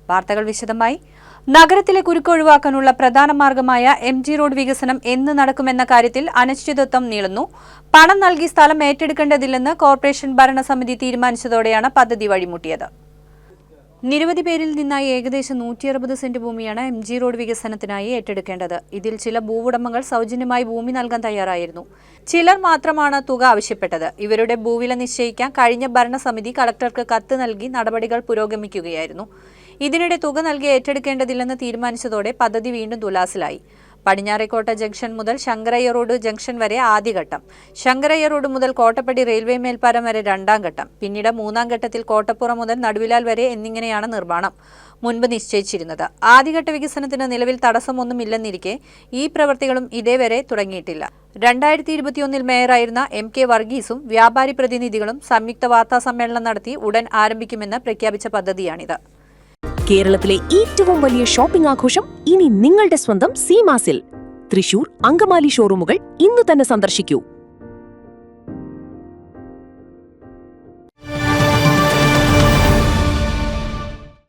വാർത്തകൾ വിശദമായി. നഗരത്തിലെ കുരുക്ക് ഒഴിവാക്കാനുള്ള പ്രധാന മാർഗമായ MG റോഡ് വികസനം എന്ന് നടക്കുമെന്ന കാര്യത്തിൽ അനിശ്ചിതത്വം നീളുന്നു. പണം നൽകി സ്ഥലം ഏറ്റെടുക്കേണ്ടതില്ലെന്ന് കോർപ്പറേഷൻ ഭരണസമിതി തീരുമാനിച്ചതോടെയാണ് പദ്ധതി വഴിമുട്ടിയത്. നിരവധി പേരിൽ നിന്നായി ഏകദേശം 160 സെന്റ് ഭൂമിയാണ് MG റോഡ് വികസനത്തിനായി ഏറ്റെടുക്കേണ്ടത്. ഇതിൽ ചില ഭൂവുടമകൾ സൗജന്യമായി ഭൂമി നൽകാൻ തയ്യാറായിരുന്നു. ചിലർ മാത്രമാണ് തുക ആവശ്യപ്പെട്ടത്. ഇവരുടെ ഭൂവില നിശ്ചയിക്കാൻ കഴിഞ്ഞ ഭരണസമിതി കളക്ടർക്ക് കത്ത് നൽകി നടപടികൾ പുരോഗമിക്കുകയായിരുന്നു. ഇതിനിടെ തുക നൽകി ഏറ്റെടുക്കേണ്ടതില്ലെന്ന് തീരുമാനിച്ചതോടെ പദ്ധതി വീണ്ടും തുലാസിലായി. പടിഞ്ഞാറേക്കോട്ട ജംഗ്ഷൻ മുതൽ ശങ്കരയ്യ റോഡ് ജംഗ്ഷൻ വരെ ആദ്യഘട്ടം, ശങ്കരയ്യ റോഡ് മുതൽ കോട്ടപ്പടി റെയിൽവേ മേൽപ്പാലം വരെ രണ്ടാം ഘട്ടം, പിന്നീട് മൂന്നാം ഘട്ടത്തിൽ കോട്ടപ്പുറം മുതൽ നടുവിലാൽ വരെ എന്നിങ്ങനെയാണ് നിർമ്മാണം മുൻപ് നിശ്ചയിച്ചിരുന്നത്. ആദ്യഘട്ട വികസനത്തിന് നിലവിൽ തടസ്സമൊന്നുമില്ലെന്നിരിക്കെ ഈ പ്രവൃത്തികളും ഇതേവരെ തുടങ്ങിയിട്ടില്ല. 2021 മേയറായിരുന്ന MK വർഗീസും വ്യാപാരി പ്രതിനിധികളും സംയുക്ത വാർത്താ സമ്മേളനം നടത്തി ഉടൻ ആരംഭിക്കുമെന്ന് പ്രഖ്യാപിച്ച പദ്ധതിയാണിത്. കേരളത്തിലെ ഏറ്റവും വലിയ ഷോപ്പിംഗ് ആഘോഷം ഇനി നിങ്ങളുടെ സ്വന്തം സീമാസിൽ. തൃശൂർ, അങ്കമാലി ഷോറൂമുകൾ ഇന്ന് തന്നെ സന്ദർശിക്കൂ.